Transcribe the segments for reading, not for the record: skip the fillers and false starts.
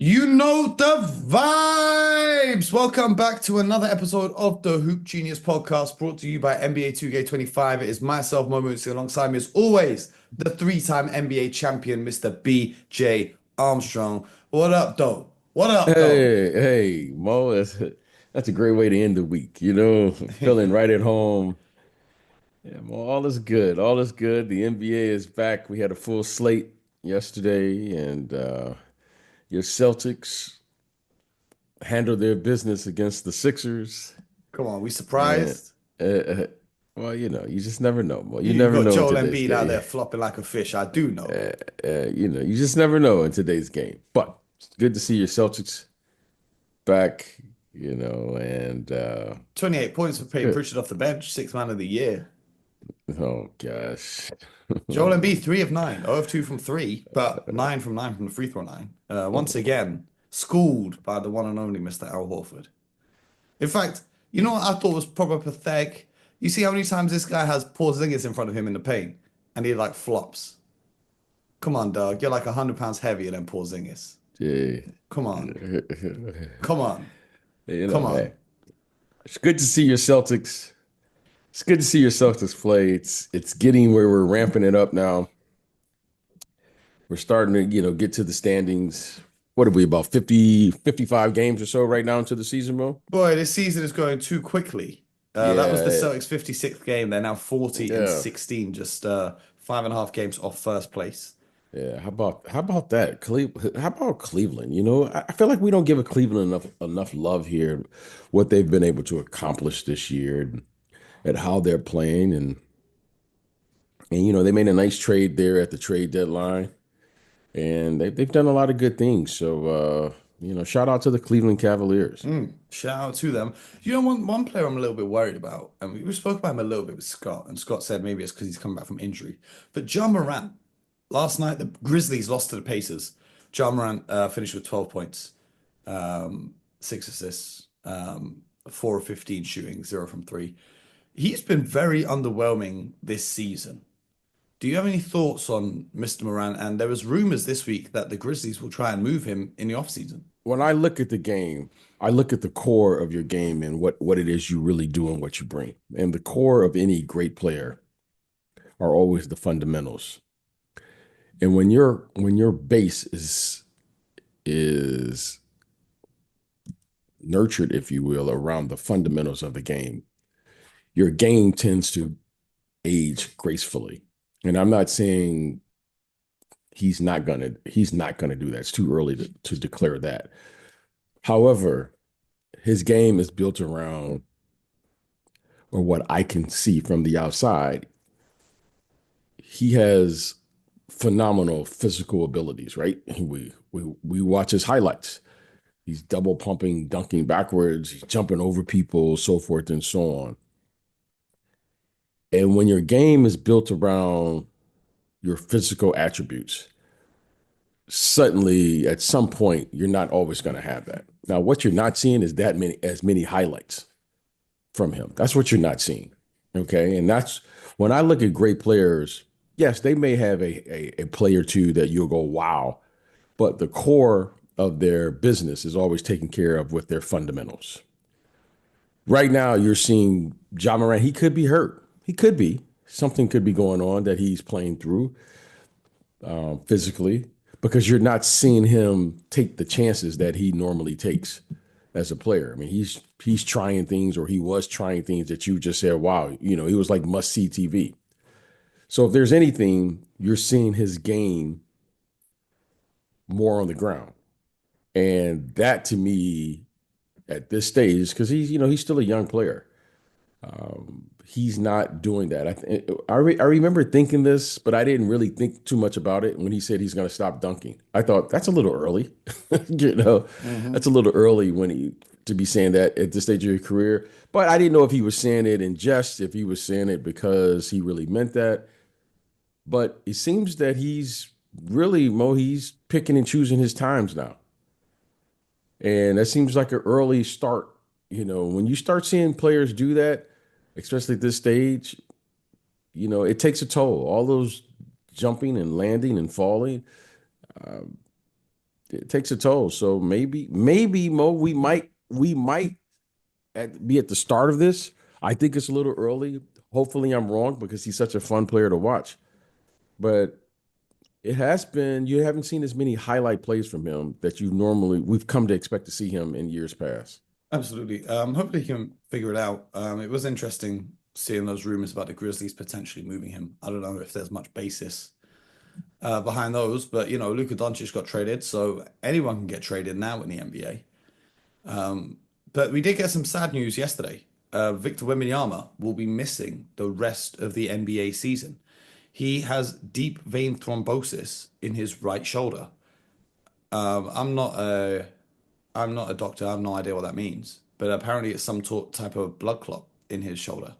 You know the vibes. Welcome back to another episode of the Hoop Genius podcast brought to you by NBA 2K25. It is myself, Mooncey, alongside me as always, the three-time NBA champion, Mr. BJ Armstrong. What up, though? What up, though? Hey, Mo, that's a great way to end the week. Feeling right at home. Yeah, Mo, all is good. All is good. The NBA is back. We had a full slate yesterday, and your Celtics handled their business against the Sixers. Come on, we And surprised? uh, uh, well, you just never know, Mo. You You never got know in Joel today's Embiid out game. there flopping like a fish. I do know. You just never know in today's game. But it's good to see your Celtics back. And 28 points for it's Peyton good. Pritchard off the bench, sixth man of the year. Oh gosh. Joel Embiid, 3 of 9, 0 of 2 from three, but 9 from 9 from the free throw line. Once again, schooled by the one and only Mr. Al Horford. In fact, you know what I thought was proper pathetic? You see how many times this guy has Porzingis in front of him in the paint and he like flops. Come on, dog. You're like 100 pounds heavier than Porzingis. Yeah. Come on. Come on. Come Hey, on. it's good to see your Celtics. It's good to see your Celtics play. It's getting where we're ramping it up now. We're starting to, get to the standings. What are we, about 50, 55 games or so right now into the season, Mo? Boy, this season is going too quickly. That was the Yeah, Celtics' 56th game. They're now 40 and yeah, 16, just 5.5 games off first place. yeah. How about that? How about Cleveland? I feel like we don't give a Cleveland enough love here, what they've been able to accomplish this year and how they're playing. And they made a nice trade there at the trade deadline, and they've done a lot of good things. So shout out to the Cleveland Cavaliers. Shout out to them. You know, one player I'm a little bit worried about, and we spoke about him a little bit with Scott, and Scott said maybe it's because he's coming back from injury. But Ja Morant, last night the Grizzlies lost to the Pacers. Ja Morant finished with 12 points, 6 assists, 4 of 15 shooting, 0 from 3. He's been very underwhelming this season. Do you have any thoughts on Mr. Morant? And there was rumors this week that the Grizzlies will try and move him in the offseason. When I look at the game, I look at the core of your game and what it is you really do and what you bring. And the core of any great player are always the fundamentals. And when your base is nurtured, if you will, around the fundamentals of the game, your game tends to age gracefully. And I'm not saying he's not gonna do that. It's too early to declare that. However, his game is built around, or what I can see from the outside, he has phenomenal physical abilities, right? We watch his highlights. He's double pumping, dunking backwards, he's jumping over people, so forth and so on. And when your game is built around your physical attributes, suddenly at some point you're not always going to have that. Now, what you're not seeing is that many highlights from him. That's what you're not seeing. Okay. And that's when I look at great players, yes, they may have a play or two that you'll go, wow, but the core of their business is always taken care of with their fundamentals. Right now, you're seeing Ja Morant. He could be hurt. He could be. Something could be going on that he's playing through physically, because you're not seeing him take the chances that he normally takes as a player. I mean, he's trying things, or he was trying things that you just said, wow, he was like must see TV. So if there's anything, you're seeing his game more on the ground. And that to me at this stage, because he's still a young player. He's not doing that. I remember thinking this, but I didn't really think too much about it when he said he's going to stop dunking. I thought that's a little early. you know, that's Hmm. a little early when he to be saying that at this stage of your career. But I didn't know if he was saying it in jest, if he was saying it because he really meant that. But it seems that he's really, Mo, he's picking and choosing his times now. And that seems like an early start. When you start seeing players do that, especially at this stage, it takes a toll. All those jumping and landing and falling, it takes a toll. So maybe Mo, we might be at the start of this. I think it's a little early. Hopefully, I'm wrong because he's such a fun player to watch. But it has been, you haven't seen as many highlight plays from him that we've come to expect to see him in years past. Absolutely. Hopefully he can figure it out. It was interesting seeing those rumors about the Grizzlies potentially moving him. I don't know if there's much basis behind those, but Luka Doncic got traded, so anyone can get traded now in the NBA. But we did get some sad news yesterday. Victor Wembanyama will be missing the rest of the NBA season. He has deep vein thrombosis in his right shoulder. I'm not a doctor. I have no idea what that means, but apparently it's some type of blood clot in his shoulder.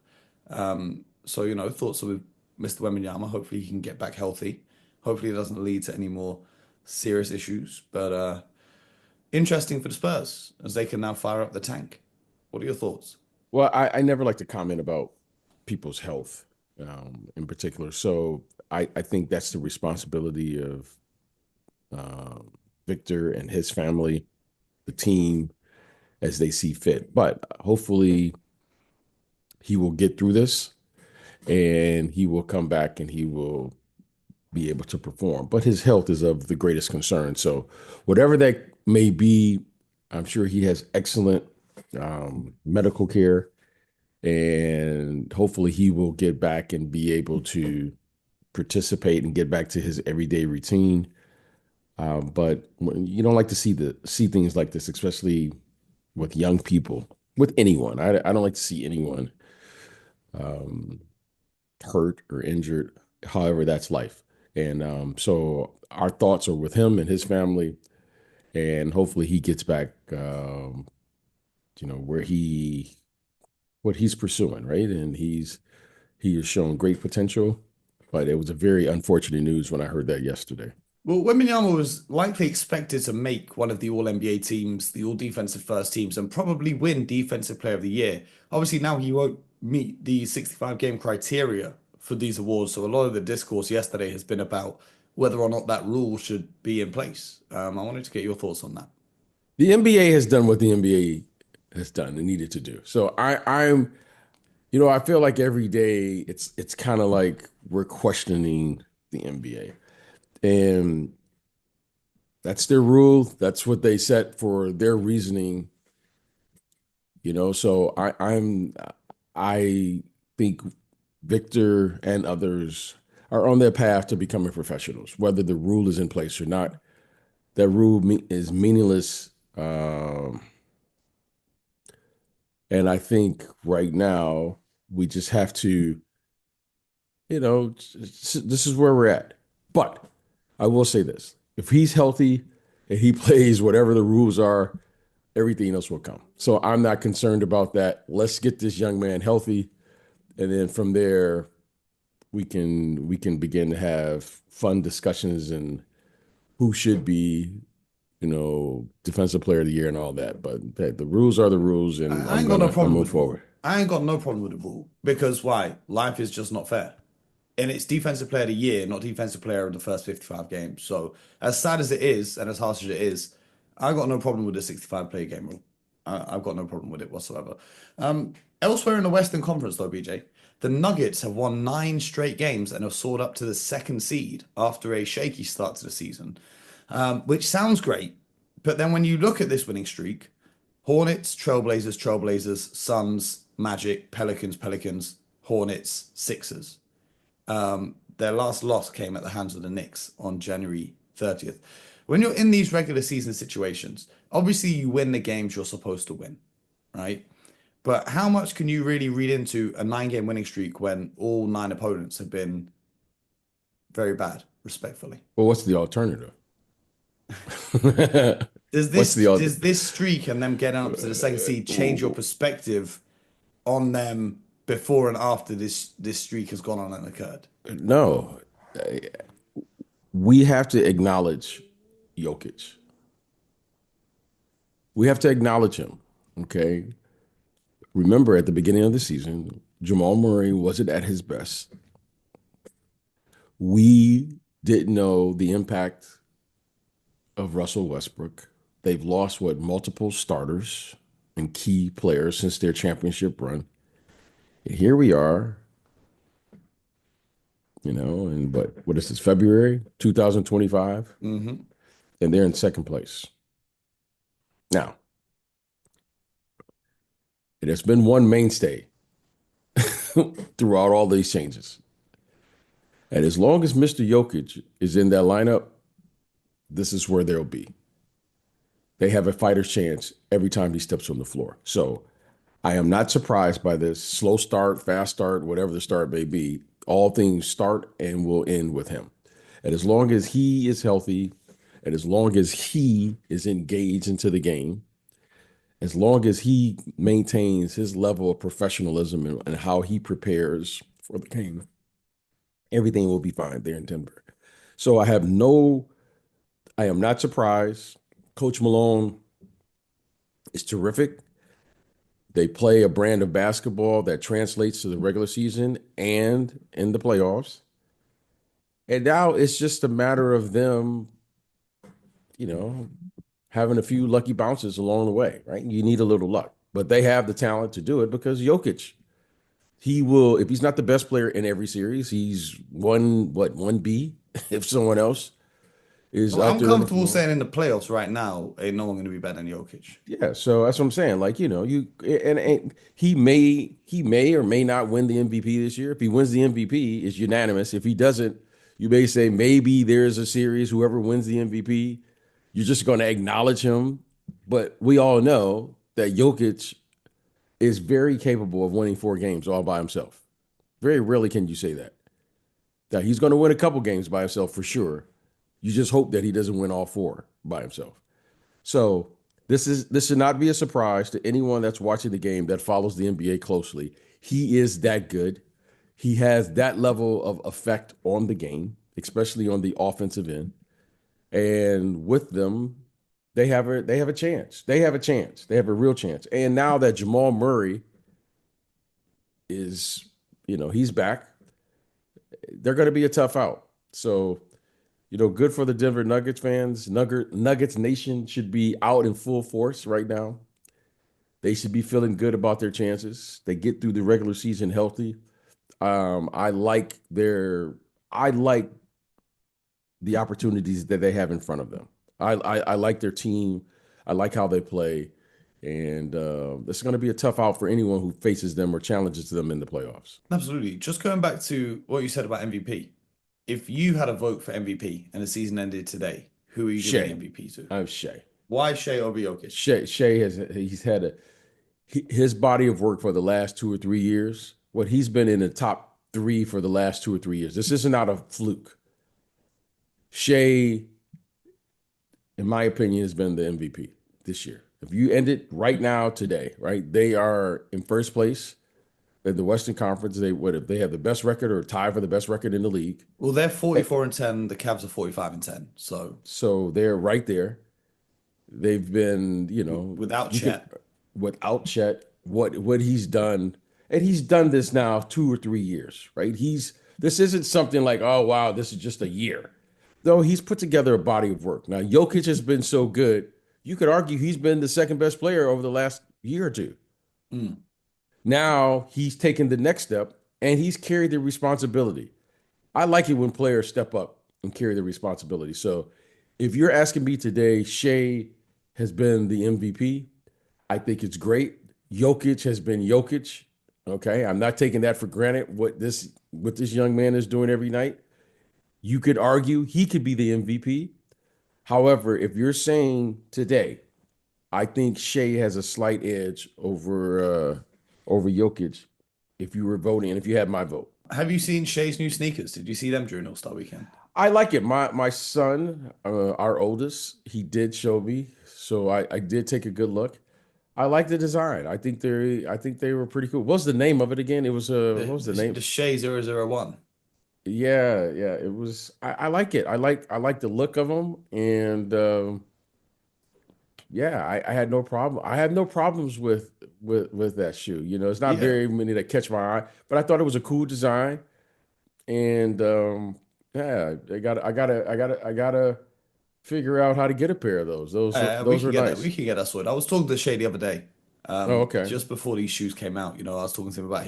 So thoughts with Mr. Wembanyama. Hopefully he can get back healthy. Hopefully it doesn't lead to any more serious issues. But interesting for the Spurs as they can now fire up the tank. What are your thoughts? Well, I never like to comment about people's health in particular. So I think that's the responsibility of um, Victor and his family, the team, as they see fit. But hopefully he will get through this and he will come back and he will be able to perform. But his health is of the greatest concern. So whatever that may be, I'm sure he has excellent medical care, and hopefully he will get back and be able to participate and get back to his everyday routine. But you don't like to see things like this, especially with young people, with anyone. I don't like to see anyone um, hurt or injured. However, that's life. And so our thoughts are with him and his family, and hopefully he gets back, where what he's pursuing, right? And he has shown great potential, but it was a very unfortunate news when I heard that yesterday. Well, Wembanyama was likely expected to make one of the All NBA teams, the All Defensive First teams, and probably win Defensive Player of the Year. Obviously, now he won't meet the 65 game criteria for these awards. So a lot of the discourse yesterday has been about whether or not that rule should be in place. I wanted to get your thoughts on that. The NBA has done what the NBA has done and needed to do. So I feel like every day it's kind of like we're questioning the NBA. And that's their rule. That's what they set for their reasoning. So I think Victor and others are on their path to becoming professionals, whether the rule is in place or not. That rule is meaningless. And I think right now we just have to, this is where we're at. But I will say this: if he's healthy and he plays whatever the rules are, everything else will come. So I'm not concerned about that. Let's get this young man healthy, and then from there we can begin to have fun discussions and who should be, defensive player of the year and all that. But hey, the rules are the rules, and I ain't got no I problem move with the rule. forward. I ain't got no problem with the rule because why? Life is just not fair. And it's defensive player of the year, not defensive player of the first 55 games. So as sad as it is and as harsh as it is, I got no problem with the 65 player game rule. I've got no problem with it whatsoever. Elsewhere in the Western Conference, though, BJ, the Nuggets have won 9 straight games and have soared up to the second seed after a shaky start to the season, which sounds great. But then when you look at this winning streak, Hornets, Trailblazers, Trailblazers, Suns, Magic, Pelicans, Pelicans, Hornets, Sixers. Their last loss came at the hands of the Knicks on January 30th. When you're in these regular season situations, obviously you win the games you're supposed to win, right? But how much can you really read into a 9 game winning streak when all 9 opponents have been very bad, respectfully? Well, what's the alternative? Does What's this the does this streak and them getting up to the second seed change your perspective on them before and after this streak has gone on and occurred? no? We have to acknowledge Jokic. We have to acknowledge him. Okay. Remember, at the beginning of the season, Jamal Murray wasn't at his best. We didn't know the impact of Russell Westbrook. They've lost what multiple starters and key players since their championship run. And here we are, and what is this, February 2025? Hmm. And they're in second place. Now, it has been one mainstay throughout all these changes. And as long as Mr. Jokic is in that lineup, this is where they'll be. They have a fighter's chance every time he steps on the floor. So I am not surprised by this slow start, fast start, whatever the start may be. All things start and will end with him. And as long as he is healthy, and as long as he is engaged into the game, as long as he maintains his level of professionalism and how he prepares for the game, everything will be fine there in Denver. So I am not surprised. Coach Malone is terrific. They play a brand of basketball that translates to the regular season and in the playoffs. And now it's just a matter of them, you know, having a few lucky bounces along the way, right? You need a little luck, but they have the talent to do it because Jokic, he will, if he's not the best player in every series, he's 1B if someone else is out I'm there on the comfortable floor. saying in the playoffs right now, ain't no one going to be better than Jokic. Yeah, so that's what I'm saying. Like, and he may or may not win the MVP this year. If he wins the MVP, it's unanimous. If he doesn't, you may say maybe there's a series, whoever wins the MVP, you're just going to acknowledge him. But we all know that Jokic is very capable of winning 4 games all by himself. Very rarely can you say that. Now he's going to win a couple games by himself for sure. You just hope that he doesn't win all 4 by himself. So this should not be a surprise to anyone that's watching the game that follows the NBA closely. He is that good. He has that level of effect on the game, especially on the offensive end. And with them, they have a chance. They have a chance. They have a real chance. And now that Jamal Murray is, he's back, they're going to be a tough out. So good for the Denver Nuggets fans. Nuggets Nation should be out in full force right now. They should be feeling good about their chances. They get through the regular season healthy. I like the opportunities that they have in front of them. I like their team. I like how they play, and it's going to be a tough out for anyone who faces them or challenges them in the playoffs. Absolutely. Just going back to what you said about MVP. If you had a vote for MVP and the season ended today, who are you giving the Shea, MVP to? I'm Shea. Why Shai over Jokic? Shea he's had his body of work for the last 2 or 3 years. What he's been in the top 3 for the last 2 or 3 years. This isn't not a fluke. Shea, in my opinion, has been the MVP this year. If you end it right now today, right? They are in first place in the Western Conference. They what if they have the best record or tie for the best record in the league? Well, they're Eh, 44 and 10. The Cavs are 45 and 10. So So they're right there. They've been, without you can Chet, without Chet, what he's done, and he's done this now 2 or 3 years, right? This isn't something like, oh wow, this is just a year. Though he's put together a body of work. Now, Jokic has been so good, you could argue he's been the second best player over the last year or two. mm, Now he's taken the next step and he's carried the responsibility. I like it when players step up and carry the responsibility. So if you're asking me today, Shea has been the MVP. I think it's great. Jokic has been Jokic. Okay. I'm not taking that for granted what this young man is doing every night. You could argue he could be the MVP. However, if you're saying today, I think Shea has a slight edge over Jokic if you were voting and if you had my vote. have you seen Shai's new sneakers? Did you see them during All-Star weekend? I like it. My son, our oldest, he did show me, so I did take a good look. I like the design. I think they were pretty cool. What's the name of it again? It was what The was the the, name? the Shai 001. Yeah, it was. I like it. I like the look of them, and yeah, I had no problem. I had no problems with that shoe. It's not Yeah. very many that catch my eye, but I thought it was a cool design, and yeah, I gotta figure out how to get a pair of those. We Those can are get that. We nice. can get that sorted. I was talking to Shay the other day, Oh, okay. just before these shoes came out. I was talking to him about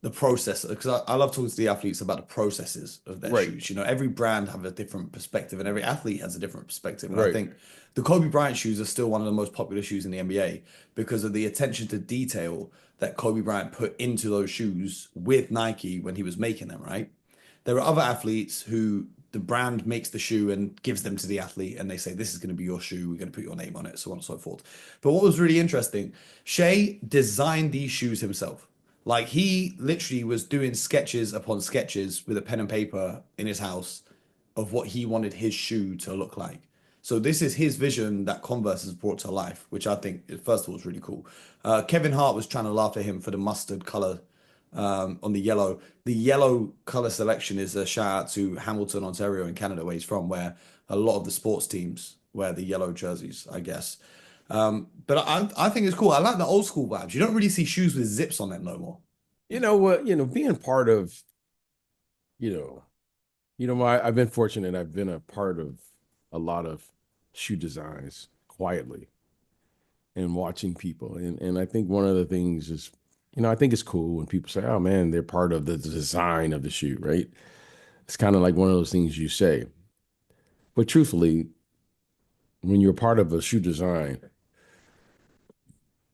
the process because I love talking to the athletes about the processes of their Right. shoes. Every brand have a different perspective, and every athlete has a different perspective. And I Right. think the Kobe Bryant shoes are still one of the most popular shoes in the NBA because of the attention to detail that Kobe Bryant put into those shoes with Nike when he was making them, right? There are other athletes who the brand makes the shoe and gives them to the athlete, and they say, "This is going to be your shoe. We're going to put your name on it," so on and so forth. But what was really interesting, Shea designed these shoes himself. Like he literally was doing sketches upon sketches with a pen and paper in his house of what he wanted his shoe to look like. So this is his vision that Converse has brought to life, which I think, first of all, is really cool. Kevin Hart was trying to laugh at him for the mustard color on the yellow. The yellow color selection is a shout out to Hamilton, Ontario, in Canada, where he's from, where a lot of the sports teams wear the yellow jerseys, I guess. But I think it's cool. I like the old school vibes. You don't really see shoes with zips on them no more. You know what? Being part of, you know, I've been fortunate. I've been a part of a lot of shoe designs quietly and watching people. And I think one of the things is, I think it's cool when people say, "Oh man, they're part of the design of the shoe," right? It's kind of like one of those things you say. But truthfully, when you're part of a shoe design,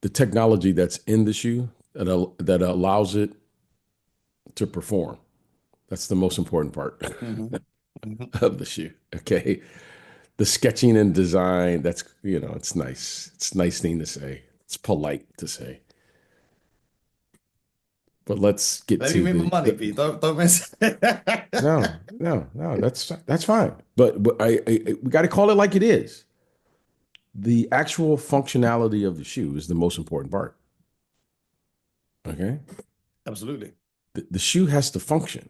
the technology that's in the shoe that allows it to perform, that's the most important part Hmm. Hmm. of the shoe. Okay. The sketching and design, that's, it's nice. It's a nice thing to say. It's polite to say. But let's get Let me to make my money, the Pete. Don't mess. no, no, no, that's fine. But we got to call it like it is. The actual functionality of the shoe is the most important part. Okay. Absolutely. The shoe has to function.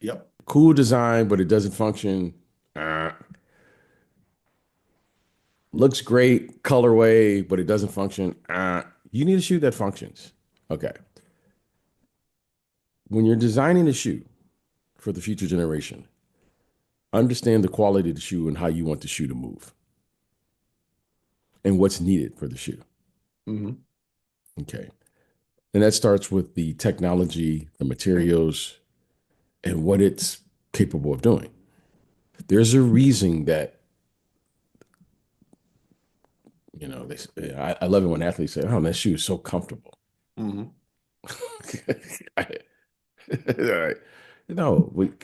Yep. Cool design, but it doesn't function. Uh, Looks great, colorway, but it doesn't function. You need a shoe that functions. Okay. When you're designing a shoe for the future generation, understand the quality of the shoe and how you want the shoe to move and what's needed for the shoe. Hmm. Okay. And that starts with the technology, the materials, and what it's capable of doing. There's a reason that, I love it when athletes say, "Oh, that shoe is so comfortable." Hmm. All right. No, when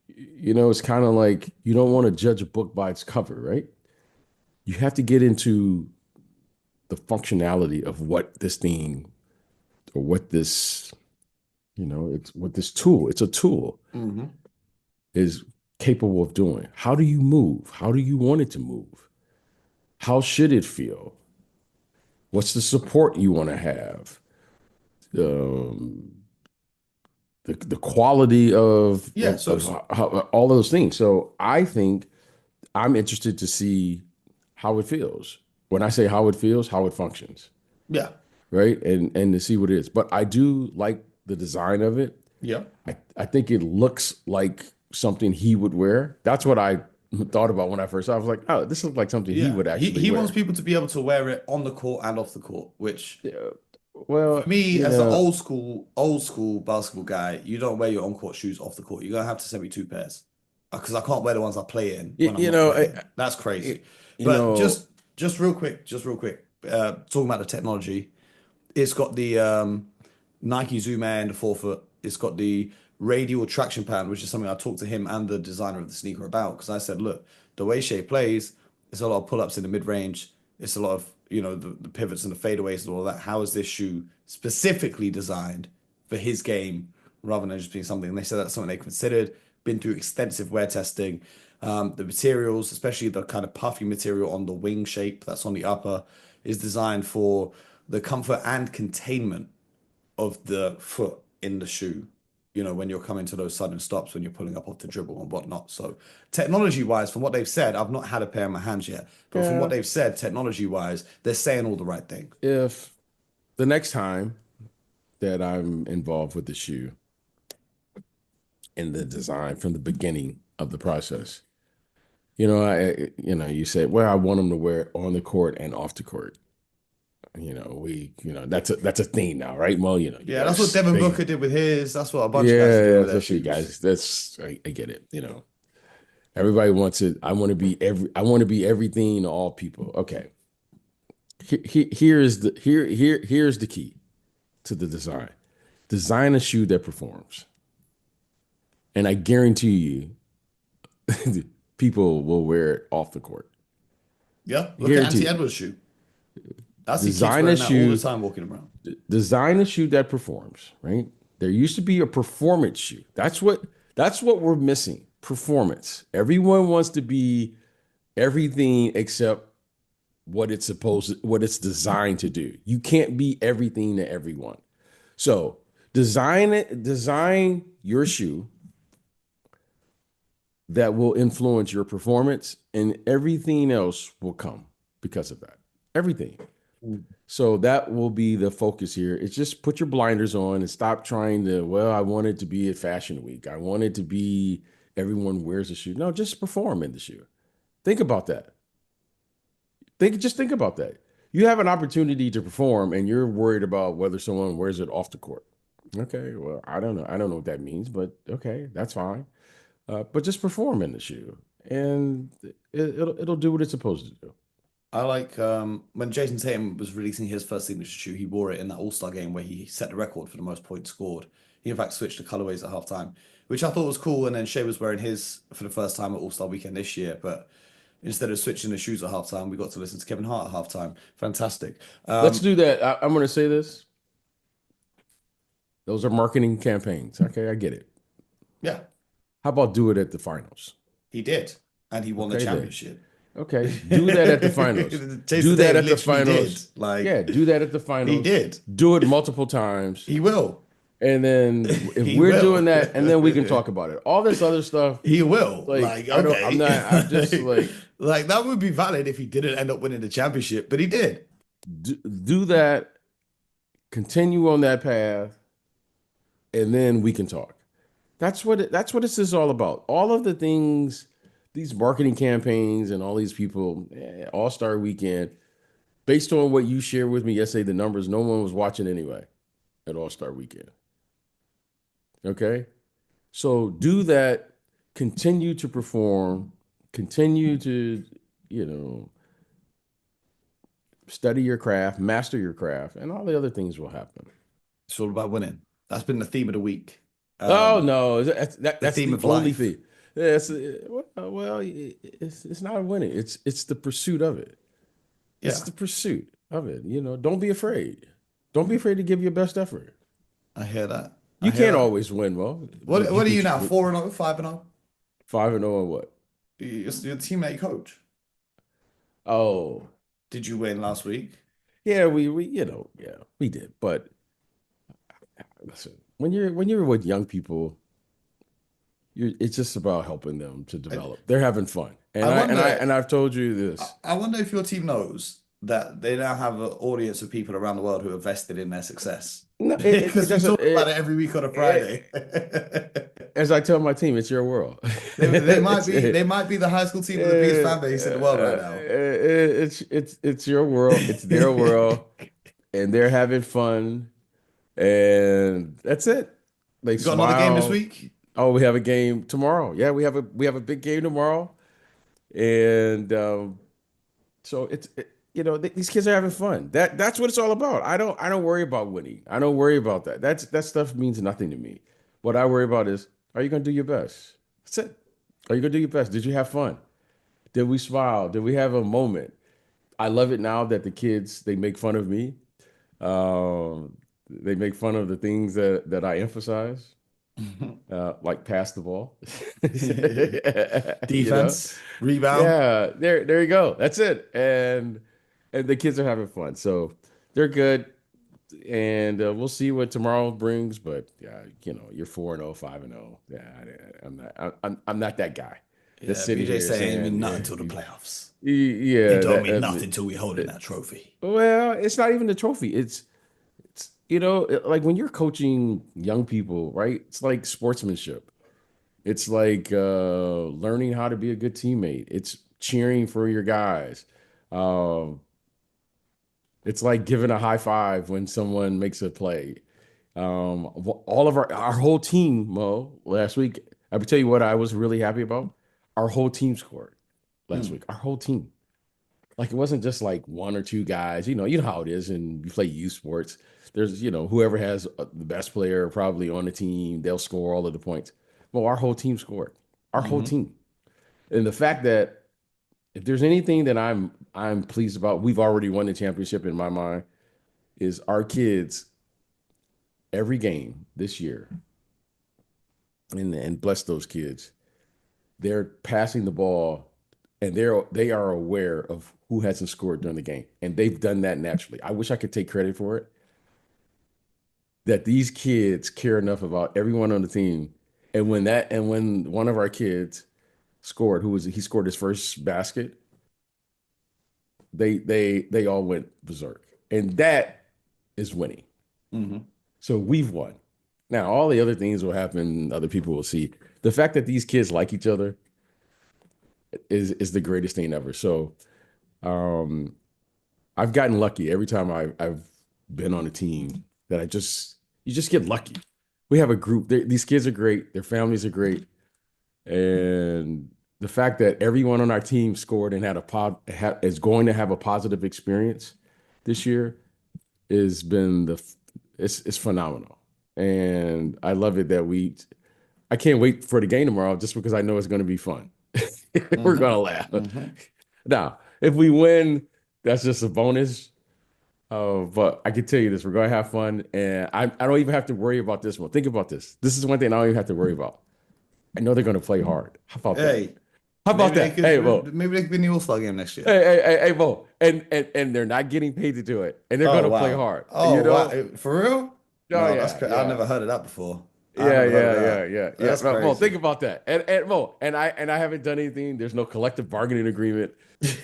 it's kind of like you don't want to judge a book by its cover, right? You have to get into the functionality of what this thing or what this, it's what this tool, it's a tool, Hmm. is capable of doing. How do you move? How do you want it to move? How should it feel? What's the support you want to have? Um, the quality of Yeah. of, of how, all those things. So I think I'm interested to see how it feels. When I say how it feels, how it functions, Yeah. right? And to see what it is. But I do like the design of it. Yeah. I think it looks like something he would wear. That's what I thought about when I first saw it. I was like, oh, this looks like something he Yeah. would He actually he wants wear. people to be able to wear it on the court and off the court, which Yeah. for Well, me, as the old school basketball guy, you don't wear your on-court shoes off the court. You're gonna have to send me two pairs because I can't wear the ones I play in you, when I'm you not know, playing. That's crazy. you But know, just real quick, talking about the technology, it's got the Nike Zoom Air in the forefoot. It's got the radial traction pattern, which is something I talked to him and the designer of the sneaker about. Because I said, look, the way Shea plays, it's a lot of pull-ups in the mid-range. It's a lot of, the pivots and the fadeaways and all that. How is this shoe specifically designed for his game rather than just being something? And they said that's something they considered, been through extensive wear testing. The materials, especially the kind of puffy material on the wing shape that's on the upper, is designed for the comfort and containment of the foot in the shoe, when you're coming to those sudden stops when you're pulling up off the dribble and whatnot. So, technology wise, from what they've said, I've not had a pair in my hands yet, but from what yeah, they've said, technology wise, they're saying all the right things. if the next time that I'm involved with the shoe, in the design from the beginning of the process. You said, well, I want them to wear it on the court and off the court. That's a thing now, right? Well, you Yeah, that's what guys, Devin Booker did with his. That's what a bunch of guys are doing yeah, with their let's see, shoes. guys. I get it. Everybody wants it. I want to be everything to all people. Okay. Here's the key to the design. Design a shoe that performs. And I guarantee you, people will wear it off the court. Yeah, look at Anthony Guaranteed. Edwards' shoe. I see kids Design a wearing that all the shoe, time walking around. design a shoe that performs, right? There used to be a performance shoe. That's what we're missing. Performance. Everyone wants to be everything except what it's designed to do. You can't be everything to everyone. So design your shoe that will influence your performance, and everything else will come because of that. Everything. So that will be the focus here. It's just put your blinders on and stop trying to, well, I want it to be at Fashion Week. I want it to be everyone wears a shoe. No, just perform in the shoe. Think about that. Think about that. You have an opportunity to perform and you're worried about whether someone wears it off the court. Okay, well, I don't know. I don't know what that means, but okay, that's fine. But just perform in the shoe, and it'll do what it's supposed to do. I like when Jason Tatum was releasing his first signature shoe, he wore it in that All-Star game where he set the record for the most points scored. He in fact switched the colorways at halftime, which I thought was cool. And then Shea was wearing his for the first time at All-Star weekend this year, but instead of switching the shoes at halftime, we got to listen to Kevin Hart at halftime. Fantastic. Let's do that. I'm going to say this. Those are marketing campaigns. Okay, I get it. Yeah, How about do it at the finals? he did, and he won the Okay, then. championship. Okay, do that at the finals. Jason Do that Tatum at the literally finals. did. Like Yeah, do that at the finals. he did. Do it multiple times. He will. And then if He we're will. doing that, and then we can talk about it. All this other stuff, He will. like Like, okay. I'm just like like that would be valid if he didn't end up winning the championship, but he did. do that, continue on that path, and then we can talk. That's what this is all about. All of the things, these marketing campaigns and all these people, All-Star Weekend, based on what you shared with me yesterday, the numbers, no one was watching anyway at All-Star Weekend. Okay? So do that, continue to perform, continue to, you know, study your craft, master your craft, and all the other things will happen. It's all about winning. That's been the theme of the week. Oh no, that's theme the of only life. thing. Yes, well, it's not winning. It's the pursuit of it. Yeah, It's the pursuit of it. Don't be afraid. Don't be afraid to give your best effort. I hear that. I You hear can't that. always win. Well, What are you now? 4-0, 5-0? 5-0 and what? Your teammate coach. Oh, Did you win last week? yeah, we did. But listen, when you're with young people, it's just about helping them to develop. They're having fun, and I wonder. I've told you this. I wonder if your team knows that they now have an audience of people around the world who are vested in their success. No, Because we doesn't. talk about it every week on a Friday. As I tell my team, it's your world. They might be the high school team with the biggest fan base in the world right now. It's your world. It's their world, and they're having fun, and that's it. They You got another game this smile. week? Oh, we have a game tomorrow. Yeah, we have a big game tomorrow, and so these kids are having fun. That's what it's all about. I don't worry about winning. I don't worry about that. That stuff means nothing to me. What I worry about is, are you going to do your best? That's it. Are you going to do your best? Did you have fun? Did we smile? Did we have a moment? I love it now that the kids, they make fun of me. They make fun of the things that I emphasize, like pass the ball. You know? Defense, rebound. Yeah, there you go. That's it. And the kids are having fun. So they're good. And we'll see what tomorrow brings. But yeah, you're 4-0, 5-0. Yeah, I'm not that guy that's Yeah, sitting BJ here saying ain't mean saying, nothing until the playoffs. yeah, It don't mean nothing until we holding that trophy. well, it's not even the trophy. It's like when you're coaching young people, right? It's like sportsmanship. It's like learning how to be a good teammate. It's cheering for your guys. Um, it's like giving a high five when someone makes a play. All of our whole team, Mo, last week. I would tell you what I was really happy about. Our whole team scored last Hmm. week. Our whole team. Like it wasn't just like one or two guys. You know how it is, and you play youth sports. There's whoever has the best player probably on the team, they'll score all of the points. Well, our whole team scored. Our whole Hmm. team, and the fact that if there's anything that I'm pleased about, we've already won the championship in my mind. Is our kids every game this year, and bless those kids. They're passing the ball, and they are aware of who hasn't scored during the game, and they've done that naturally. I wish I could take credit for it. That these kids care enough about everyone on the team, and when one of our kids scored, he scored his first basket, they all went berserk, and that is winning. Hmm. So we've won. Now all the other things will happen. Other people will see. The fact that these kids like each other is the greatest thing ever. So um, I've gotten lucky every time I've been on a team that you just get lucky. We have a group. These kids are great. Their families are great, and the fact that everyone on our team scored and is going to have a positive experience this year has been it's phenomenal, and I love it that I can't wait for the game tomorrow just because I know it's going to be fun. We're Hmm. gonna laugh. Hmm. Now, if we win, that's just a bonus. But I can tell you this: we're gonna have fun, and I don't even have to worry about this one. Think about this. This is one thing I don't even have to worry about. I know they're gonna play hard. How about that? Hey, How about that? Hey, Bo. maybe they could be in the All-Star game next year. Hey, Bo. And they're not getting paid to do it, and they're Oh gonna play wow. hard. Oh You wow. know? For real? Oh No, that's yeah, crazy. I yeah. never heard of that before. I Yeah, never heard of yeah, yeah, that. yeah, yeah. That's Well, think crazy. about that. And Mo, and I haven't done anything. There's no collective bargaining agreement.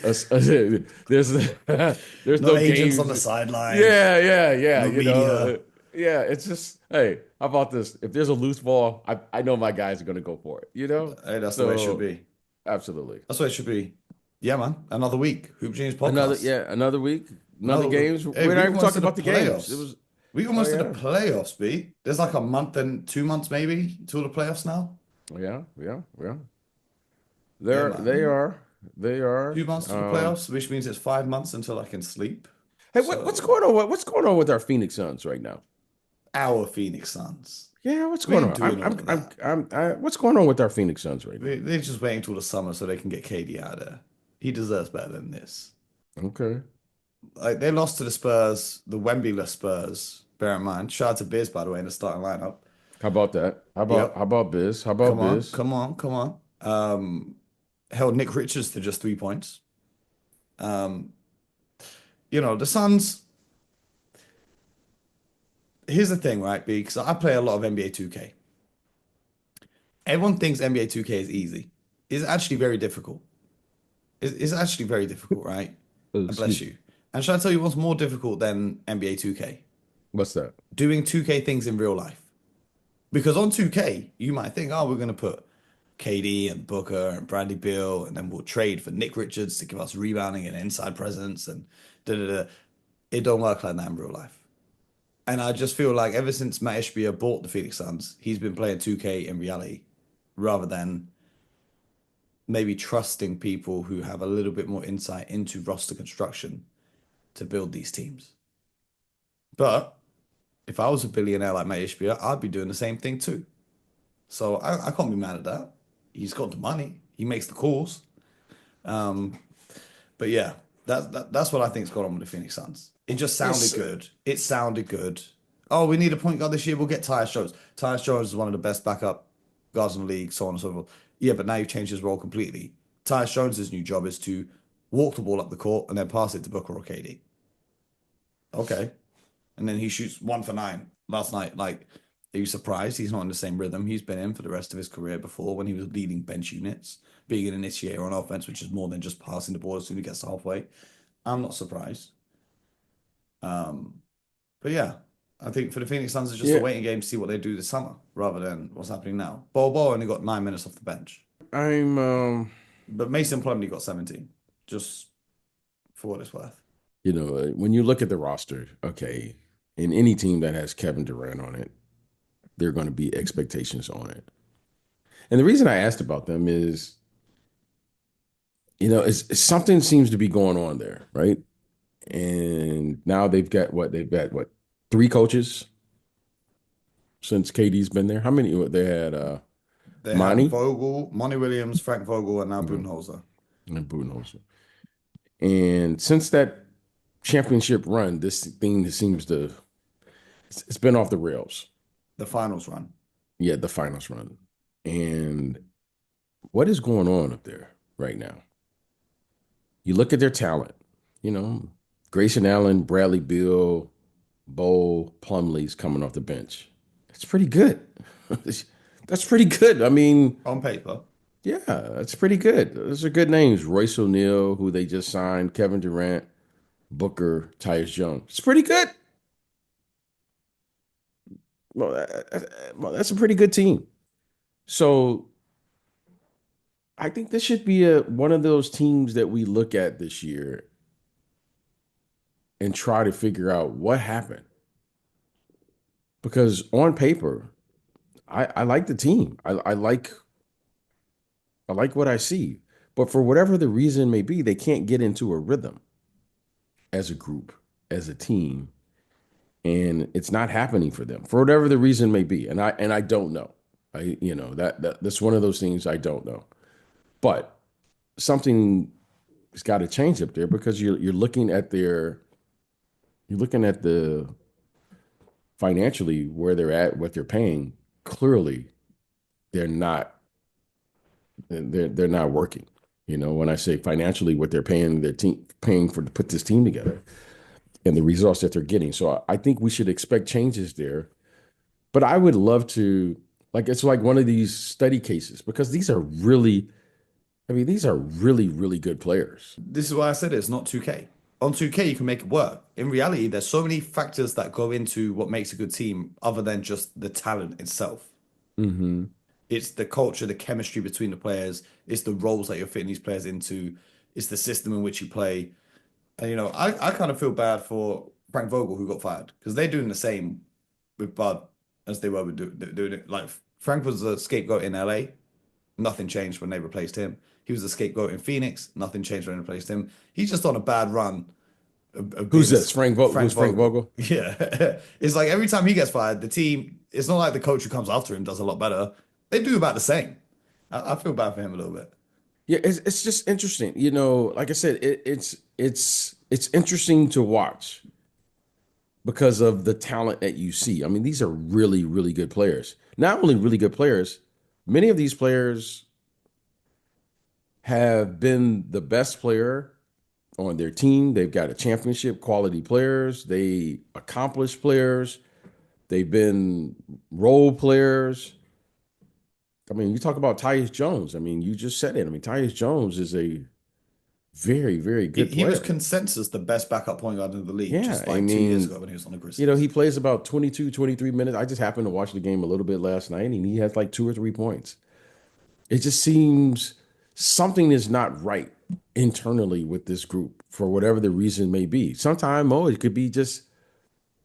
There's there's No no agents on games. the sideline. Yeah. No media. Yeah. It's just hey, how about this? If there's a loose ball, I know my guys are gonna go for it. Hey, that's the way it should So be. absolutely. That's the way it should be. Yeah, man. Another week. Hoop James podcast. Another week, another Another. games. Hey, We're not we even almost talking to the about the games. It playoffs. was We oh almost to the yeah, playoffs, B. There's like a month and 2 months maybe till the playoffs now. yeah. Yeah, They man. are. They are. 2 months to the playoffs, which means it's 5 months until I can sleep. Hey, what's So going on? What's going on with our Phoenix Suns right now? our Phoenix Suns. Yeah, what's We going ain't on? doing all of that. What's going on with our Phoenix Suns right now? They're just waiting till the summer so they can get KD out of there. He deserves better than this. Okay. Like they lost to the Spurs, the Wembley Spurs. Bear in mind. Shout out to Biz, by the way, in the starting lineup. How about that? How Yep. about Biz? How about Come on, Biz? come on, come on. Held Nick Richards to just 3 points. Um, the Suns. Here's the thing, right? Because I play a lot of NBA 2K. Everyone thinks NBA 2K is easy. It's actually very difficult. It's actually very difficult, right? Oh, And bless excuse me. you. And should I tell you what's more difficult than NBA 2K? What's that? Doing 2K things in real life. Because on 2K, you might think, oh, we're going to put KD and Booker and Bradley Beal, and then we'll trade for Nick Richards to give us rebounding and inside presence and da da da. It don't work like that in real life. And I just feel like ever since Matt Ishbia bought the Phoenix Suns, he's been playing 2K in reality rather than maybe trusting people who have a little bit more insight into roster construction to build these teams. But if I was a billionaire like Matt Ishbia, I'd be doing the same thing too. So I can't be mad at that. He's got the money. He makes the calls. Um, but yeah, that's what I think's going on with the Phoenix Suns. It just sounded Yes. good. It sounded good. Oh, we need a point guard this year. We'll get Tyus Jones. Tyus Jones is one of the best backup guards in the league, so on and so forth. Yeah, but now you've changed his role completely. Tyus Jones's new job is to walk the ball up the court and then pass it to Booker or KD. Okay. And then he shoots 1 for 9 last night. Like, are you surprised he's not in the same rhythm he's been in for the rest of his career before when he was leading bench units, being an initiator on offense, which is more than just passing the ball as soon as he gets halfway? I'm not surprised. Um, but yeah. I think for the Phoenix Suns, it's just a Yeah, waiting game to see what they do this summer rather than what's happening now. Bol only got 9 minutes off the bench, I'm but Mason Plumlee got 17, just for what it's worth. when you look at the roster, okay, in any team that has Kevin Durant on it, there are going to be expectations on it. And the reason I asked about them is, something seems to be going on there, right? And now they've got 3 coaches since KD's been there. How many they had They had Monty Vogel, Monty Williams, Frank Vogel, and now Mhm. Budenholzer. and Budenholzer. And since that championship run, this thing seems to it's been off the rails. The finals run. Yeah, the finals run. And what is going on up there right now? You look at their talent, you know, Grayson Allen, Bradley Beal, Bo Plumlee's coming off the bench. It's pretty good. That's pretty good. I mean, On paper. yeah, that's pretty good. Those are good names. Royce O'Neal, who they just signed, Kevin Durant, Booker, Tyus Jones. It's pretty good. Well, that's a pretty good team. So I think this should be one of those teams that we look at this year and try to figure out what happened. Because on paper, I like the team. I like what I see. But for whatever the reason may be, they can't get into a rhythm as a group, as a team, and it's not happening for them for whatever the reason may be. And I don't know. That's one of those things I don't know. But something has got to change up there because you're looking at the financially where they're at, what they're paying. Clearly, they're not they're not working. When I say financially, what they're paying their team paying for to put this team together and the results that they're getting. So I think we should expect changes there. But I would love to, it's like one of these study cases because these are really, really good players. This is why I said it's not 2K. On 2K, you can make it work. In reality, there's so many factors that go into what makes a good team other than just the talent itself. Mm-hmm. It's the culture, the chemistry between the players. It's the roles that you're fitting these players into. It's the system in which you play. And, I kind of feel bad for Frank Vogel, who got fired, because they're doing the same with Bud as they were with doing it. Like, Frank was a scapegoat in LA. Nothing changed when they replaced him. He was a scapegoat in Phoenix. Nothing changed when they replaced him. He's just on a bad run of Who's being this? Frank Vogel? Frank Who's Frank Vogel. Vogel? Yeah. It's like every time he gets fired, the team, it's not like the coach who comes after him does a lot better. They do about the same. I feel bad for him a little bit. Yeah, it's just interesting. Like I said, it's interesting to watch because of the talent that you see. I mean, these are really, really good players. Not only really good players, many of these players have been the best player on their team. They've got a championship quality players. They accomplished players. They've been role players. I mean, you talk about Tyus Jones. I mean, you just said it. I mean, Tyus Jones is a very, very good He was player. consensus the best backup point guard in the league Yeah, just I like 2 years mean, ago when he was on the Grizzlies. he plays about 22, 23 minutes. I just happened to watch the game a little bit last night, and he had like 2 or 3 points. It just seems something is not right internally with this group for whatever the reason may be. Sometimes, it could be just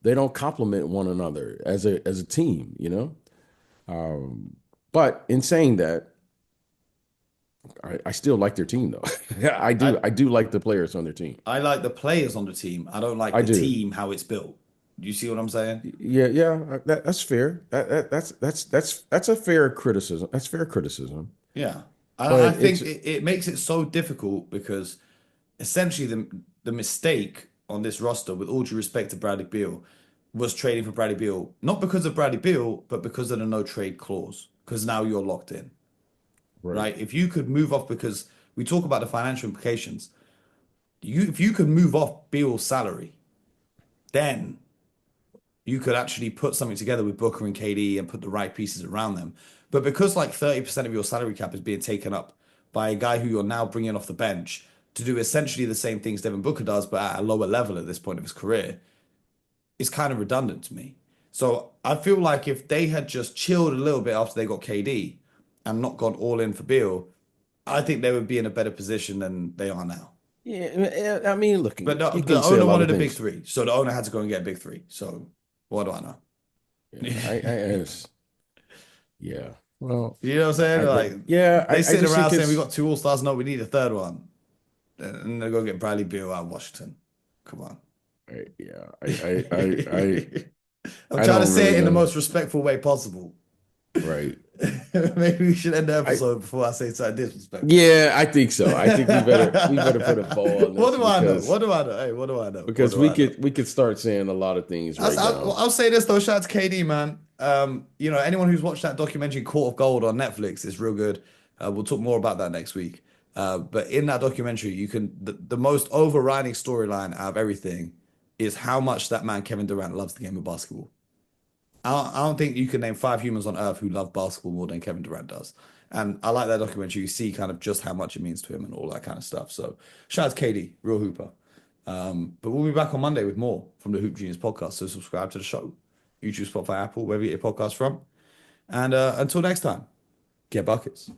they don't complement one another as a team. But in saying that, I still like their team though. I do. I, I do like the players on their team. I like the players on the team. I don't like I the do. team, how it's built. Do you see what I'm saying? Yeah, yeah. That's fair. That's a fair criticism. That's fair criticism. Yeah. I But think it's it makes it so difficult because essentially the mistake on this roster, with all due respect to Bradley Beal, was trading for Bradley Beal, not because of Bradley Beal, but because of the no trade clause. Because now you're locked in, right. right? If you could move off, because we talk about the financial implications, if you could move off Beal's salary, then you could actually put something together with Booker and KD and put the right pieces around them. But because like 30% of your salary cap is being taken up by a guy who you're now bringing off the bench to do essentially the same things Devin Booker does, but at a lower level at this point of his career, it's kind of redundant to me. So I feel like if they had just chilled a little bit after they got KD and not gone all in for Beal, I think they would be in a better position than they are now. Yeah, I mean, look, But you the can say a owner lot of wanted a big things. three, so the owner had to go and get a big three. So what do I know? Yeah, yeah. Well, You know what I'm saying? Like they I sitting just around think saying we it's got two All Stars. No, we need a third one, and they're gonna get Bradley Beal out of Washington. Come on. yeah, I'm I trying to don't say really it in the know. most respectful way possible. Right. Maybe we should end the I episode before I say something disrespectful. Yeah, I think so. I think we better put a bow on What this do I know? What do I know? Hey, what do I know? What because do I know? we could start saying a lot of things right now. I'll say this though. Shout out to KD, man. You know, anyone who's watched that documentary Court of Gold on Netflix is real good. We'll talk more about that next week. But in that documentary, the most overriding storyline out of everything is how much that man Kevin Durant loves the game of basketball. I don't think you can name 5 humans on earth who love basketball more than Kevin Durant does. And I like that documentary. You see kind of just how much it means to him and all that kind of stuff. So shout out to KD, real hooper. But we'll be back on Monday with more from the Hoop Genius podcast. So subscribe to the show, YouTube, Spotify, Apple, wherever you get your podcast from. And until next time, get buckets.